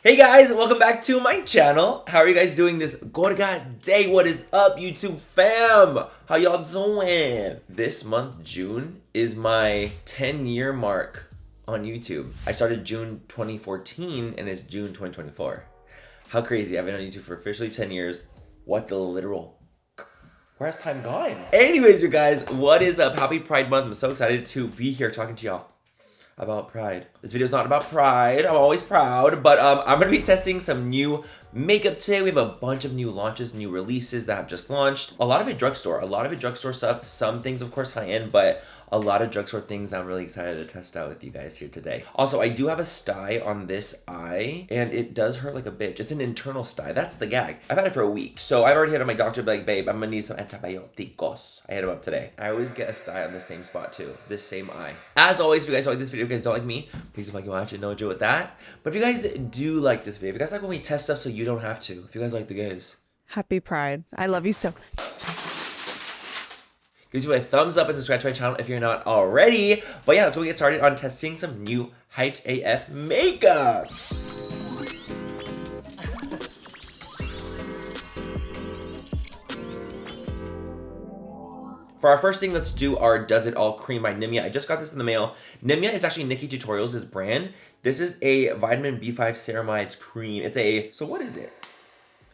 Hey guys, welcome back to my channel. How are you guys doing this gorga day? What is up, YouTube fam? How y'all doing? This month, June, is my 10-year mark on YouTube. I started June 2014 and it's June 2024. How crazy. I've been on YouTube for officially 10 years. What the literal... Where's time gone? Anyways, you guys, what is up? Happy Pride Month. I'm so excited to be here talking to y'all about pride. This video is not about pride. I'm always proud, but I'm gonna be testing some new makeup today. We have a bunch of new launches, new releases that have just launched. A lot of it drugstore, stuff. Some things, of course, high-end, but a lot of drugstore things that I'm really excited to test out with you guys here today. Also, I do have a sty on this eye, and it does hurt like a bitch. It's an internal sty. That's the gag. I've had it for a week, so I've already had my doctor be like, babe, I'm gonna need some antibioticos. I hit him up today. I always get a sty on the same spot too, this same eye. As always, if you guys like this video, if you guys don't like me, please fucking watch it, no joke with that. But if you guys do like this video, if you guys like when we test stuff so you don't have to, if you guys like the gays. Happy Pride. I love you so. Gives you a thumbs up and subscribe to my channel if you're not already. But yeah, let's go get started on testing some new hyped AF makeup. For our first thing, let's do our Does It All cream by MannyMua. I just got this in the mail. MannyMua is actually Nikki Tutorials' brand. This is a vitamin B5 ceramides cream. It's a, so what is it?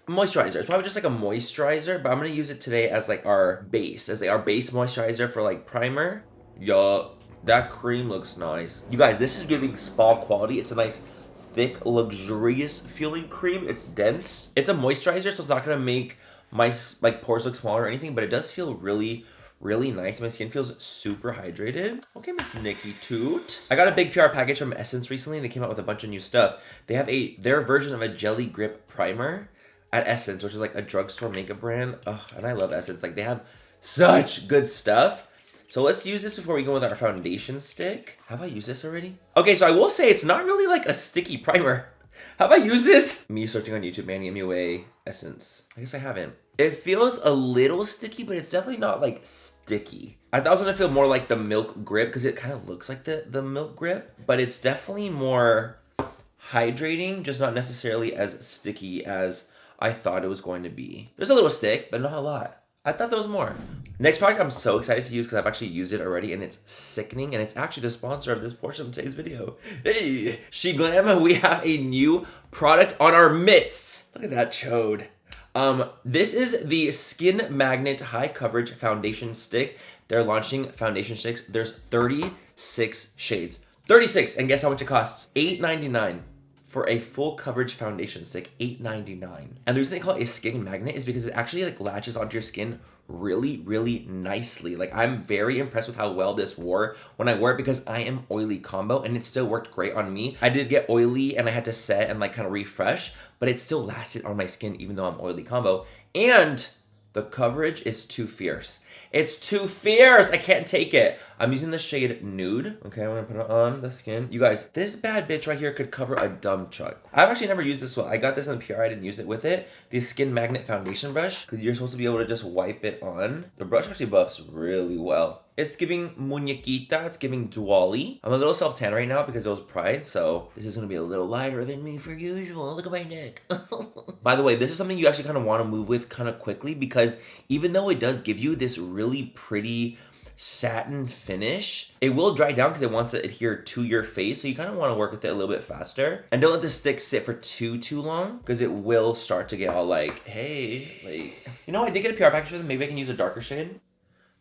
Moisturizer. It's probably just like a moisturizer, but I'm gonna use it today as like our base, our base moisturizer for like primer. Yo, that cream looks nice. You guys, this is giving spa quality. It's a nice, thick, luxurious feeling cream. It's dense. It's a moisturizer, so it's not gonna make my like pores look smaller or anything, but it does feel really nice. My skin feels super hydrated. Okay, Miss Nikki Toot. I got a big PR package from Essence recently, and they came out with a bunch of new stuff. They have their version of a jelly grip primer at Essence, which is like a drugstore makeup brand. Ugh, and I love Essence. Like, they have such good stuff. So let's use this before we go with our foundation stick. Have I used this already? Okay, so I will say it's not really like a sticky primer. Have I used this? Me searching on YouTube, MannyMua Essence. I guess I haven't. It feels a little sticky, but it's definitely not like sticky. I thought it was gonna feel more like the Milk Grip because it kind of looks like the Milk Grip, but it's definitely more hydrating, just not necessarily as sticky as I thought it was going to be. There's a little stick, but not a lot. I thought there was more. Next product I'm so excited to use because I've actually used it already and it's sickening, and it's actually the sponsor of this portion of today's video. Hey, Sheglam, we have a new product on our midst. Look at that chode. This is the Skin Magnet High Coverage Foundation Stick. They're launching foundation sticks. There's 36 shades. 36, and guess how much it costs? $8.99. For a full coverage foundation stick, $8.99. And the reason they call it a skin magnet is because it actually like latches onto your skin really nicely. Like, I'm very impressed with how well this wore when I wore it because I am oily combo, and it still worked great on me. I did get oily and I had to set and like kind of refresh, but it still lasted on my skin even though I'm oily combo. And the coverage is too fierce. It's too fierce. I can't take it. I'm using the shade Nude. Okay, I'm gonna put it on the skin. You guys, this bad bitch right here could cover a dump truck. I've actually never used this one. I got this in the PR. I didn't use it with it. The Skin Magnet Foundation Brush, because you're supposed to be able to just wipe it on. The brush actually buffs really well. It's giving muñequita. It's giving Duali. I'm a little self-tan right now because it was Pride, so this is gonna be a little lighter than me for usual. Look at my neck. By the way, this is something you actually kind of want to move with kind of quickly because even though it does give you this really pretty satin finish, it will dry down because it wants to adhere to your face, so you kind of want to work with it a little bit faster. And don't let the stick sit for too long because it will start to get all like, hey, like, you know, I did get a PR package with it. Maybe I can use a darker shade.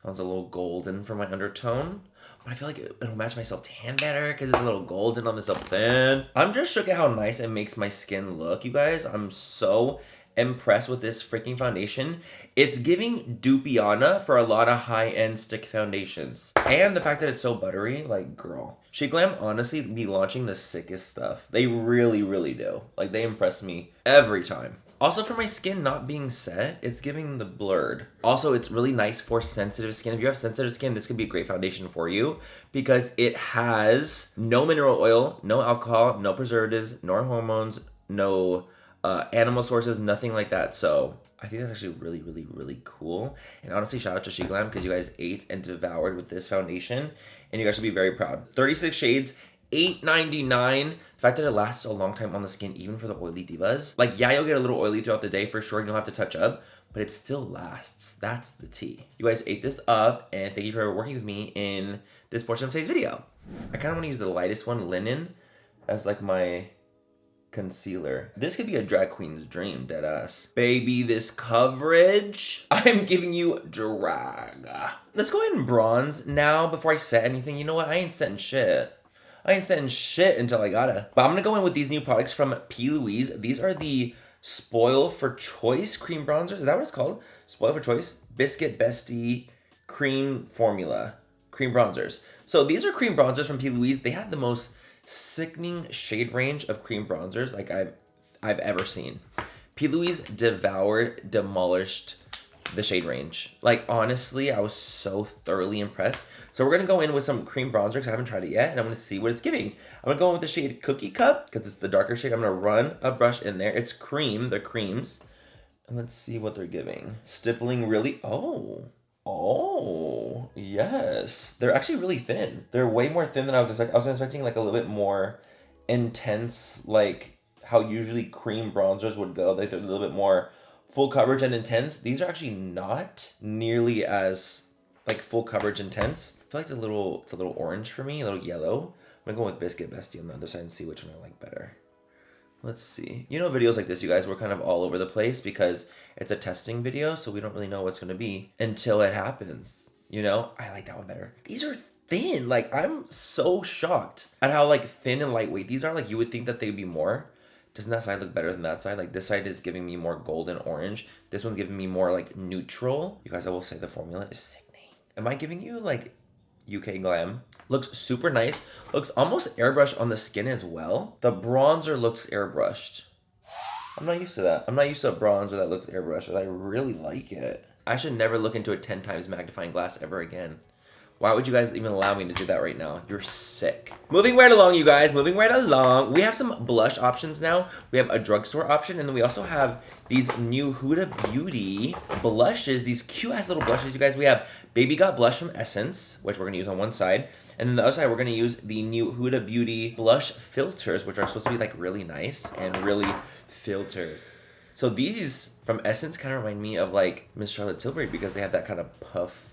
Sounds a little golden for my undertone, but I feel like it'll match my self-tan better because it's a little golden on the self-tan. I'm just shook at how nice it makes my skin look, you guys. I'm so impressed with this freaking foundation. It's giving Dupiana for a lot of high-end stick foundations. And the fact that it's so buttery, like, girl. Sheglam honestly be launching the sickest stuff. They really do. Like, they impress me every time. Also, for my skin not being set, it's giving the blurred. Also, it's really nice for sensitive skin. If you have sensitive skin, this could be a great foundation for you because it has no mineral oil, no alcohol, no preservatives, no hormones, no animal sources, nothing like that. So I think that's actually really cool. And honestly, shout out to Sheglam because you guys ate and devoured with this foundation, and you guys should be very proud. 36 shades, $8.99. The fact that it lasts a long time on the skin, even for the oily divas. Like, yeah, you'll get a little oily throughout the day for sure, and you'll have to touch up, but it still lasts. That's the tea. You guys ate this up, and thank you for working with me in this portion of today's video. I kind of want to use the lightest one, linen, as like my concealer. This could be a drag queen's dream, deadass. Baby, this coverage, I'm giving you drag. Let's go ahead and bronze now before I set anything. You know what? I ain't setting shit. I ain't setting shit until I gotta. But I'm gonna go in with these new products from P. Louise. These are the Spoil for Choice cream bronzers. Is that what it's called? Spoil for Choice Biscuit Bestie Cream Formula cream bronzers. So these are cream bronzers from P. Louise. They have the most sickening shade range of cream bronzers like I've ever seen. P. Louise demolished the shade range. Like, honestly, I was so thoroughly impressed. So we're gonna go in with some cream bronzer because I haven't tried it yet, and I'm gonna see what it's giving. I'm gonna go in with the shade Cookie Cup because it's the darker shade. I'm gonna run a brush in there. It's cream, the creams, and let's see what they're giving. Stippling really. Oh, yes. They're actually really thin. They're way more thin than I was expecting. I was expecting like a little bit more intense, like how usually cream bronzers would go. Like they're a little bit more full coverage and intense. These are actually not nearly as like full coverage intense. I feel like it's a little orange for me, a little yellow. I'm gonna go with Biscuit Bestie on the other side and see which one I like better. Let's see. You know, videos like this, you guys, we're kind of all over the place because it's a testing video, so we don't really know what's going to be until it happens. You know, I like that one better. These are thin. Like, I'm so shocked at how, like, thin and lightweight these are. Like, you would think that they'd be more. Doesn't that side look better than that side? Like, this side is giving me more golden orange. This one's giving me more, like, neutral. You guys, I will say the formula is sickening. Am I giving you, like, UK glam? Looks super nice. Looks almost airbrushed on the skin as well. The bronzer looks airbrushed. I'm not used to that. I'm not used to a bronzer that looks airbrushed, but I really like it. I should never look into a 10 times magnifying glass ever again. Why would you guys even allow me to do that right now? You're sick. Moving right along, you guys. Moving right along. We have some blush options now. We have a drugstore option, and then we also have these new Huda Beauty blushes. These cute-ass little blushes, you guys. We have Baby Got Blush from Essence, which we're going to use on one side. And then the other side, we're going to use the new Huda Beauty blush filters, which are supposed to be, like, really nice and really filtered. So these from Essence kind of remind me of, like, Miss Charlotte Tilbury because they have that kind of puff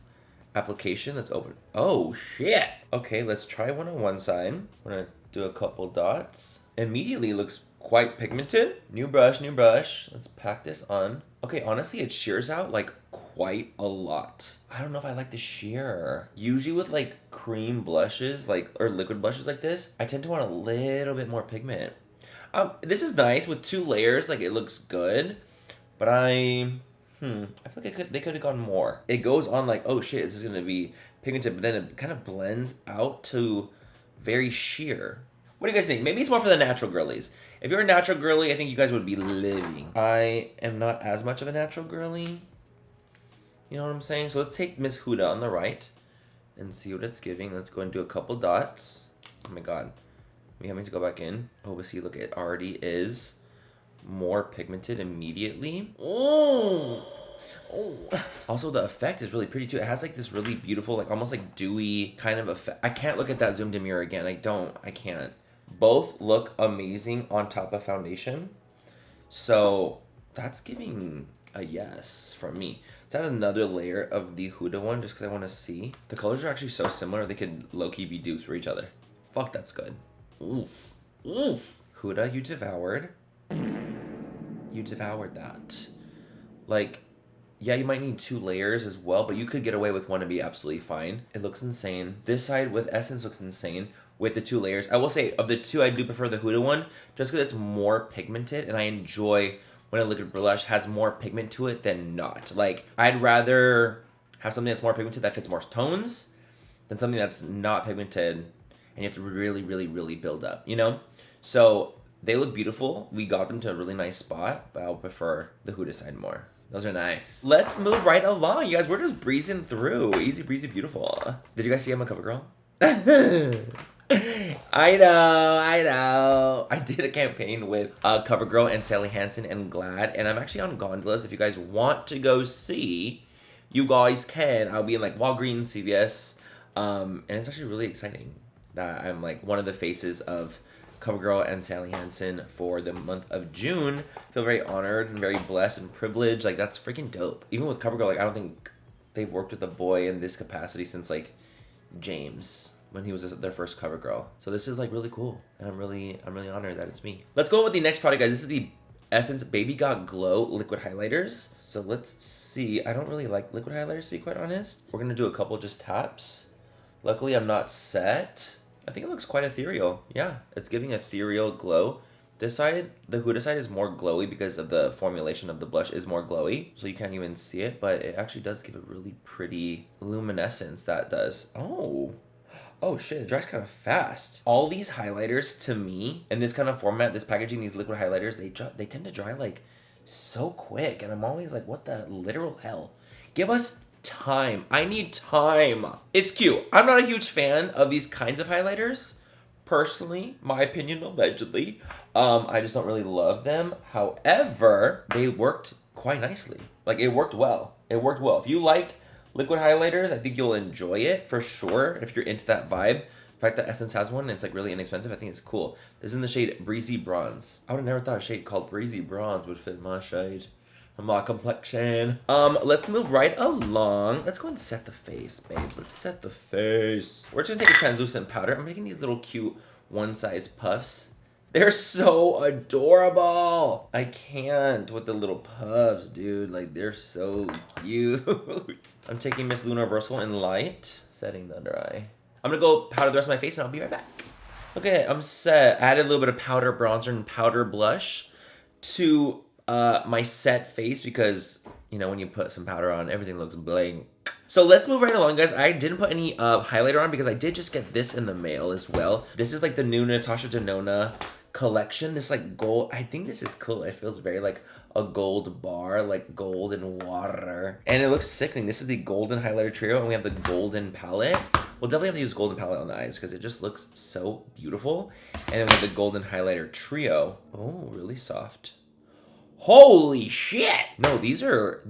application that's open. Oh, shit. Okay, let's try one on one side. We're going to do a couple dots. Immediately looks quite pigmented. New brush, new brush. Let's pack this on. Okay, honestly, it shears out, like, quite a lot. I don't know if I like the sheer. Usually with, like, cream blushes, like, or liquid blushes like this, I tend to want a little bit more pigment. This is nice with 2 layers. Like, it looks good. But I feel like they could have gone more. It goes on like, oh shit, this is gonna be pigmented, but then it kind of blends out to very sheer. What do you guys think? Maybe it's more for the natural girlies. If you're a natural girly, I think you guys would be living. I am not as much of a natural girly. You know what I'm saying? So let's take Miss Huda on the right and see what it's giving. Let's go and do a couple dots. Oh my god. We having to go back in. Oh, but see, look, it already is more pigmented immediately. Oh. Also, the effect is really pretty too. It has like this really beautiful, like almost like dewy kind of effect. I can't look at that zoomed in mirror again. I can't. Both look amazing on top of foundation. So that's giving a yes from me. Let's add another layer of the Huda one just because I want to see. The colors are actually so similar they could low-key be dupes for each other. Fuck, that's good. Ooh. Ooh. Huda, you devoured. You devoured that. Like, yeah, you might need 2 layers as well, but you could get away with one and be absolutely fine. It looks insane. This side with Essence looks insane with the 2 layers. I will say, of the 2, I do prefer the Huda one just because it's more pigmented, and I enjoy when a liquid blush has more pigment to it than not. Like, I'd rather have something that's more pigmented that fits more tones than something that's not pigmented and you have to really, really, really build up, you know? So they look beautiful. We got them to a really nice spot, but I'll prefer the Huda side more. Those are nice. Let's move right along, you guys. We're just breezing through. Easy breezy, beautiful. Did you guys see I'm a cover girl? I know. I did a campaign with CoverGirl and Sally Hansen and Glad, and I'm actually on gondolas. If you guys want to go see, you guys can. I'll be in like Walgreens, CVS, and it's actually really exciting. that I'm like one of the faces of CoverGirl and Sally Hansen for the month of June. I feel very honored and very blessed and privileged. Like, that's freaking dope. Even with CoverGirl, like, I don't think they've worked with a boy in this capacity since like James, when he was their first CoverGirl. So this is like really cool, and I'm really honored that it's me. Let's go with the next product, guys. This is the Essence Baby Got Glow liquid highlighters. So let's see. I don't really like liquid highlighters, to be quite honest. We're gonna do a couple just taps. Luckily, I'm not set. I think it looks quite ethereal. Yeah, it's giving ethereal glow. This side, the Huda side, is more glowy because of the formulation of the blush is more glowy. So you can't even see it, but it actually does give a really pretty luminescence that does. Oh shit, it dries kind of fast. All these highlighters, to me, in this kind of format, this packaging, these liquid highlighters, they tend to dry like so quick. And I'm always like, what the literal hell? Give us time. I need time. It's cute. I'm not a huge fan of these kinds of highlighters. Personally, my opinion, allegedly. I just don't really love them. However, they worked quite nicely. Like, it worked well. It worked well. If you like liquid highlighters, I think you'll enjoy it for sure. If you're into that vibe. The fact that Essence has one and it's like really inexpensive, I think it's cool. This is in the shade Breezy Bronze. I would have never thought a shade called Breezy Bronze would fit my shade. My complexion. Let's move right along. Let's go and set the face, babes. Let's set the face. We're just gonna take a translucent powder. I'm making these little cute one-size puffs. They're so adorable. I can't with the little puffs, dude. Like, they're so cute. I'm taking Miss Lunar Versal in light, setting the under eye. I'm gonna go powder the rest of my face and I'll be right back. Okay, I'm set. I added a little bit of powder bronzer and powder blush to my set face because, you know, when you put some powder on, everything looks blank. So let's move right along, guys. I didn't put any highlighter on because I did just get this in the mail as well. This is like the new Natasha Denona collection. This like gold, I think this is cool. It feels very like a gold bar, like gold and water. And it looks sickening. This is the golden highlighter trio and we have the golden palette. We'll definitely have to use golden palette on the eyes because it just looks so beautiful. And then we have the golden highlighter trio. Oh, really soft. Holy shit! No, these are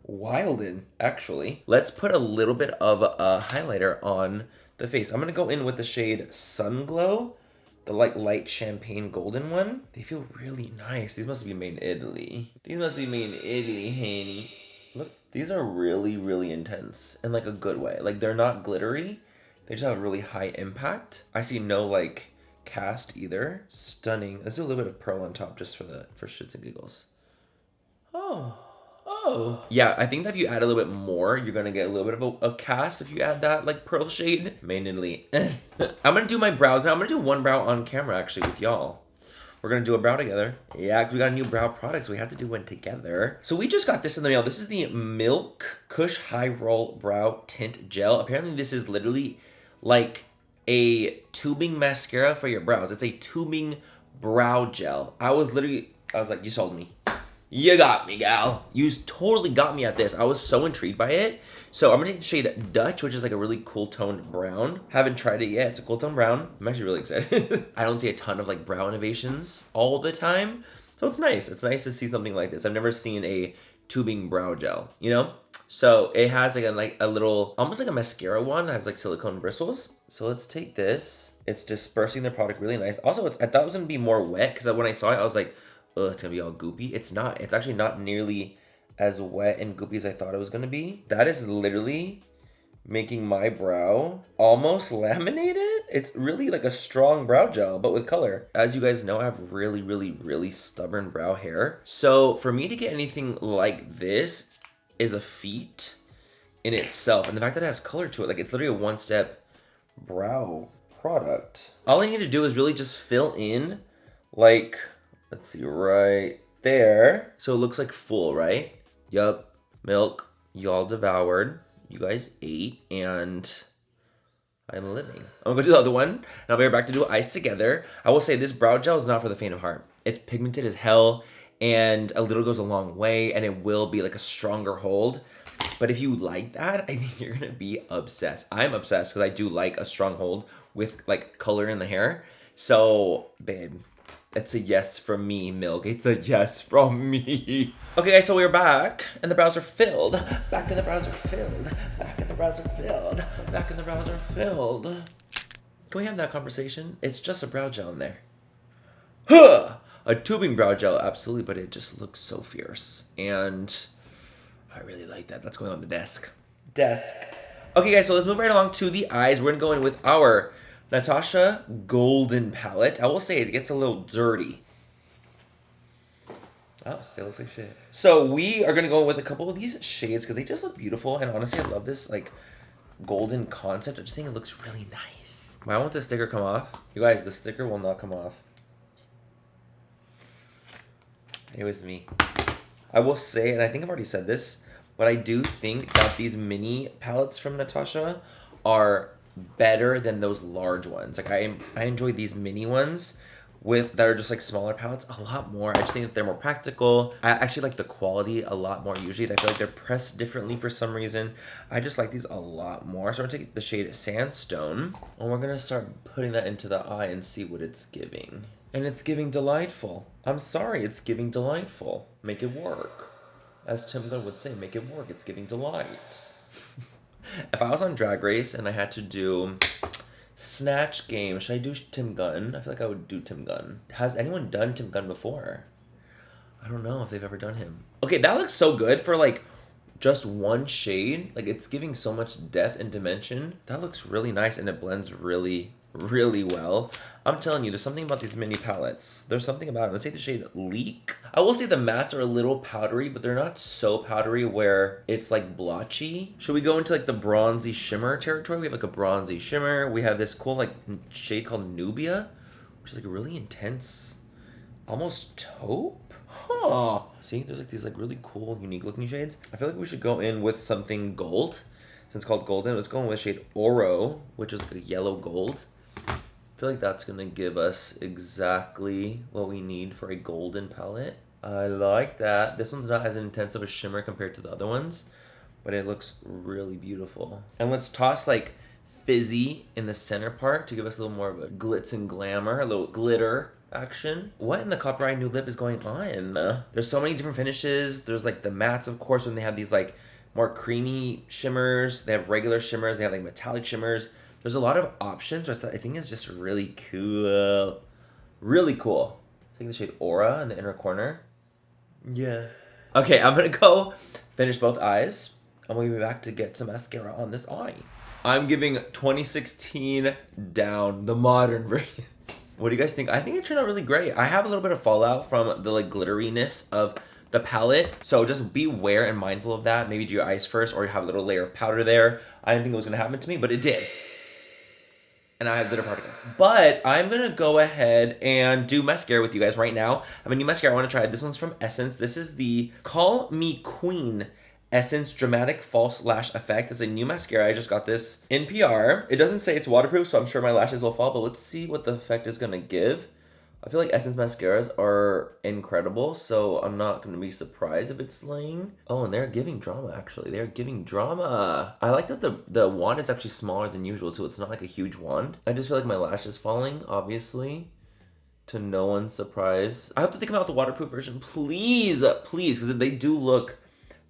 wildin', actually. Let's put a little bit of a highlighter on the face. I'm gonna go in with the shade Sun Glow, the like light champagne golden one. They feel really nice. These must be made in Italy. These must be made in Italy, honey. Look, these are really, really intense in like a good way. Like, they're not glittery. They just have a really high impact. I see no like cast either. Stunning. Let's do a little bit of pearl on top just for shits and giggles. Oh. Yeah, I think that if you add a little bit more, you're gonna get a little bit of a cast if you add that like pearl shade. Mainly. I'm gonna do my brows now. I'm gonna do one brow on camera actually with y'all. We're gonna do a brow together. Yeah, 'cause we got a new brow product, so we have to do one together. So we just got this in the mail. This is the Milk Kush High Roll Brow Tint Gel. Apparently this is literally like a tubing mascara for your brows. It's a tubing brow gel. I was like, you sold me. You got me, gal. You totally got me at this. I was so intrigued by it. So I'm gonna take the shade Dutch, which is like a really cool toned brown. Haven't tried it yet. It's a cool toned brown. I'm actually really excited. I don't see a ton of like brow innovations all the time. So it's nice. It's nice to see something like this. I've never seen a tubing brow gel, you know? So it has like a little, almost like a mascara one. It has like silicone bristles. So let's take this. It's dispersing the product really nice. Also, I thought it was gonna be more wet because when I saw it, I was like, oh, it's gonna be all goopy. It's not. It's actually not nearly as wet and goopy as I thought it was gonna be. That is literally making my brow almost laminated. It's really like a strong brow gel, but with color. As you guys know, I have really, really, really stubborn brow hair. So for me to get anything like this is a feat in itself. And the fact that it has color to it, like it's literally a one-step brow product. All I need to do is really just fill in like, let's see, right there. So it looks like full, right? Yup. Milk, y'all devoured. You guys ate, and I'm living. I'm gonna go do the other one, and I'll be right back to do eyes together. I will say this brow gel is not for the faint of heart. It's pigmented as hell, and a little goes a long way, and it will be like a stronger hold. But if you like that, I think you're gonna be obsessed. I'm obsessed because I do like a strong hold with like color in the hair. So, babe, it's a yes from me, Milk. It's a yes from me. Okay, guys, so we're back, and the brows are filled. Back and the brows are filled. Back and the brows are filled. Back and the brows are filled. Can we have that conversation? It's just a brow gel in there. Huh! A tubing brow gel, absolutely, but it just looks so fierce. And I really like that. That's going on the desk. Okay, guys, so let's move right along to the eyes. We're going to go in with our Natasha Golden palette. I will say it gets a little dirty. Oh, still looks like shit. So we are going to go with a couple of these shades because they just look beautiful. And honestly, I love this like golden concept. I just think it looks really nice. Why won't the sticker come off? You guys, the sticker will not come off. It was me. I will say, and I think I've already said this, but I do think that these mini palettes from Natasha are better than those large ones. Like I enjoy these mini ones that are just like smaller palettes a lot more. I just think that they're more practical. I actually like the quality a lot more usually. I feel like they're pressed differently for some reason. I just like these a lot more. So I'm gonna take the shade Sandstone and we're gonna start putting that into the eye and see what it's giving. And it's giving delightful. I'm sorry, it's giving delightful. Make it work. As Tim Gunn would say, make it work. It's giving delight. If I was on Drag Race and I had to do Snatch Game, should I do Tim Gunn? I feel like I would do Tim Gunn. Has anyone done Tim Gunn before? I don't know if they've ever done him. Okay, that looks so good for like just one shade. Like it's giving so much depth and dimension. That looks really nice and it blends really well. I'm telling you, there's something about these mini palettes. There's something about it. Let's take the shade Leak. I will say the mattes are a little powdery, but they're not so powdery where it's like blotchy. Should we go into like the bronzy shimmer territory? We have like a bronzy shimmer. We have this cool like shade called Nubia, which is like a really intense, almost taupe. Huh. See, there's like these like really cool, unique looking shades. I feel like we should go in with something gold. Since it's called Golden, let's go in with shade Oro, which is like a yellow gold. I feel like that's gonna give us exactly what we need for a golden palette. I like that. This one's not as intense of a shimmer compared to the other ones, but it looks really beautiful. And let's toss like Fizzy in the center part to give us a little more of a glitz and glamour, a little glitter action. What in the Copper Eye New Lip is going on? There's so many different finishes. There's like the mattes, of course, when they have these like more creamy shimmers. They have regular shimmers. They have like metallic shimmers. There's a lot of options. I think it's just really cool. Really cool. Take the shade Aura in the inner corner. Yeah. Okay, I'm going to go finish both eyes. I'm going to be back to get some mascara on this eye. I'm giving 2016 down, the modern version. What do you guys think? I think it turned out really great. I have a little bit of fallout from the like glitteriness of the palette, so just be aware and mindful of that. Maybe do your eyes first, or you have a little layer of powder there. I didn't think it was gonna happen to me, but it did. And I have glitter particles. But I'm gonna go ahead and do mascara with you guys right now. I have a new mascara I wanna try. This one's from Essence. This is the Call Me Queen Essence Dramatic False Lash Effect. It's a new mascara. I just got this in PR. It doesn't say it's waterproof, so I'm sure my lashes will fall, but let's see what the effect is gonna give. I feel like Essence mascaras are incredible, so I'm not going to be surprised if it's slaying. Oh, and they're giving drama, actually. They're giving drama. I like that the wand is actually smaller than usual, too. It's not like a huge wand. I just feel like my lash is falling, obviously, to no one's surprise. I hope that they come out with the waterproof version. Please, please, because they do look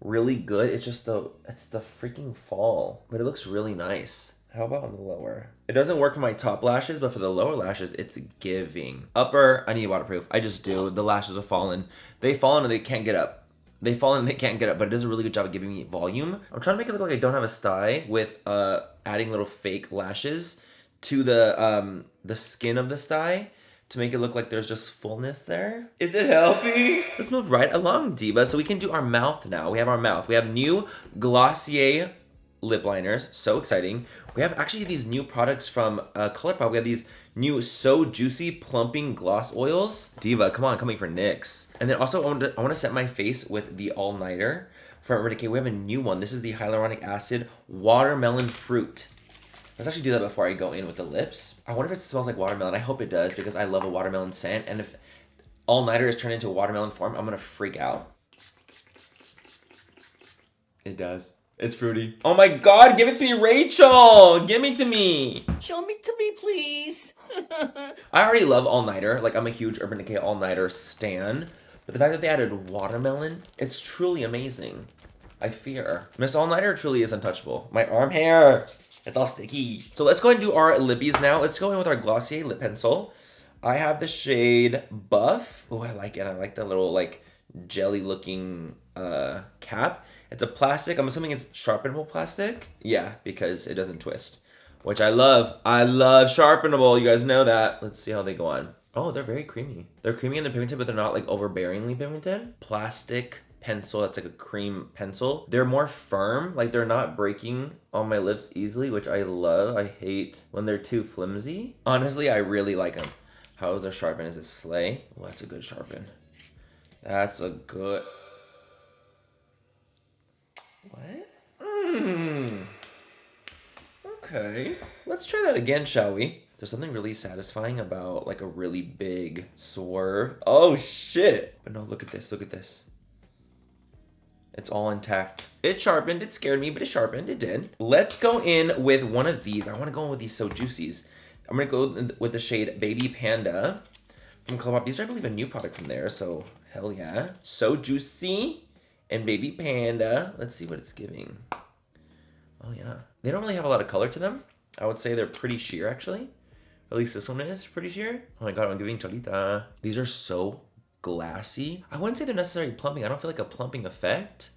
really good. It's just it's the freaking fall. But it looks really nice. How about on the lower? It doesn't work for my top lashes, but for the lower lashes, it's giving. Upper, I need waterproof. I just do. The lashes are falling. They fall and they can't get up. They fall and they can't get up, but it does a really good job of giving me volume. I'm trying to make it look like I don't have a sty with adding little fake lashes to the skin of the sty to make it look like there's just fullness there. Is it helping? Let's move right along, Diva. So we can do our mouth now. We have our mouth. We have new Glossier lip liners. So exciting. We have actually these new products from Colourpop. We have these new So Juicy Plumping Gloss Oils. Diva, come on, coming for NYX. And then also, I want to set my face with the All Nighter from Urban Decay. We have a new one. This is the Hyaluronic Acid Watermelon Fruit. Let's actually do that before I go in with the lips. I wonder if it smells like watermelon. I hope it does because I love a watermelon scent. And if All Nighter is turned into a watermelon form, I'm going to freak out. It does. It's fruity. Oh my god, give it to me, Rachel! Give it to me! Show me to me, please. I already love All Nighter. Like, I'm a huge Urban Decay All Nighter stan. But the fact that they added watermelon, it's truly amazing. I fear. Miss All Nighter truly is untouchable. My arm hair! It's all sticky. So let's go ahead and do our lippies now. Let's go in with our Glossier lip pencil. I have the shade Buff. Oh, I like it. I like the little like jelly looking cap. It's a plastic. I'm assuming it's sharpenable plastic. Yeah, because it doesn't twist, which I love. I love sharpenable. You guys know that. Let's see how they go on. Oh, they're very creamy. They're creamy and they're pigmented, but they're not like overbearingly pigmented. Plastic pencil, that's like a cream pencil. They're more firm, like they're not breaking on my lips easily, which I love. I hate when they're too flimsy. Honestly, I really like them. How is their sharpen? Is it Slay? Oh, that's a good sharpen. That's a good... What? Okay. Let's try that again, shall we? There's something really satisfying about like a really big swerve. Oh, shit. But no, look at this. Look at this. It's all intact. It sharpened. It scared me, but it sharpened. It did. Let's go in with one of these. I want to go in with these So Juicies. I'm going to go in with the shade Baby Panda from Colourpop. These are, I believe, a new product from there, so hell yeah. So Juicy and Baby Panda. Let's see what it's giving. Oh, yeah. They don't really have a lot of color to them. I would say they're pretty sheer, actually. At least this one is pretty sheer. Oh my god, I'm giving Cholita. These are so glassy. I wouldn't say they're necessarily plumping. I don't feel like a plumping effect.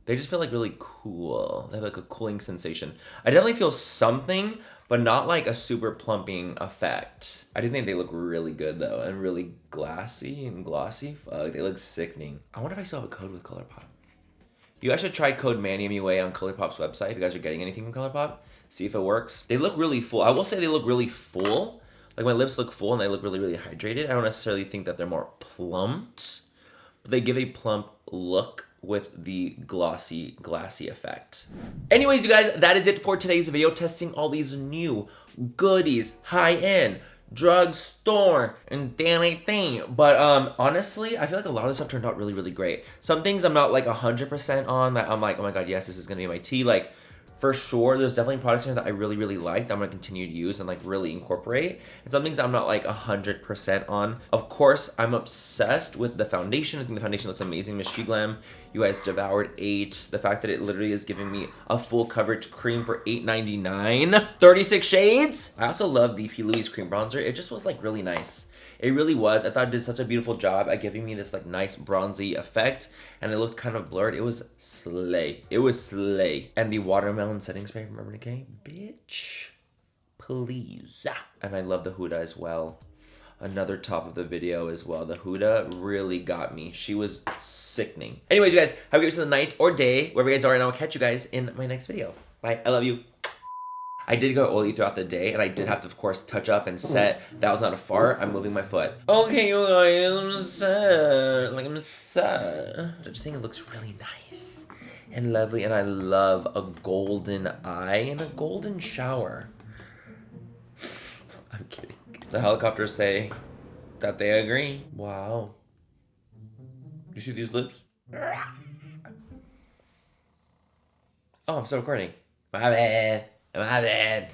They just feel like really cool. They have like a cooling sensation. I definitely feel something, but not like a super plumping effect. I do think they look really good though, and really glassy and glossy. Fuck, they look sickening. I wonder if I still have a code with Colourpop. You guys should try code MannyMua on Colourpop's website if you guys are getting anything from Colourpop. See if it works. They look really full. I will say they look really full. Like my lips look full and they look really, really hydrated. I don't necessarily think that they're more plumped, but they give a plump look with the glassy effect. Anyways, you guys, that is it for today's video, testing all these new goodies, high-end, drugstore, and damn thing. But honestly, I feel like a lot of this stuff turned out really, really great. Some things I'm not like 100% on, that I'm like, oh my god, yes, this is gonna be my tea. Like, for sure, there's definitely products in there that I really, really like that I'm gonna continue to use and like really incorporate. And some things I'm not like 100% on. Of course, I'm obsessed with the foundation. I think the foundation looks amazing. Miss Sheglam, you guys devoured 8. The fact that it literally is giving me a full coverage cream for $8.99. 36 shades. I also love the P. Louise cream bronzer. It just was like really nice. It really was. I thought it did such a beautiful job at giving me this like nice bronzy effect, and it looked kind of blurred. It was slay. It was slay. And the watermelon setting spray from Urban Decay, bitch, please. And I love the Huda as well. Another top of the video as well. The Huda really got me. She was sickening. Anyways, you guys, have a great rest of the night or day, wherever you guys are, and I'll catch you guys in my next video. Bye. I love you. I did go oily throughout the day, and I did have to, of course, touch up and set. That was not a fart. I'm moving my foot. Okay, you guys, I'm sad. Like, I'm sad. I just think it looks really nice and lovely, and I love a golden eye and a golden shower. I'm kidding. The helicopters say that they agree. Wow. You see these lips? Oh, I'm still recording. My bad. My bad.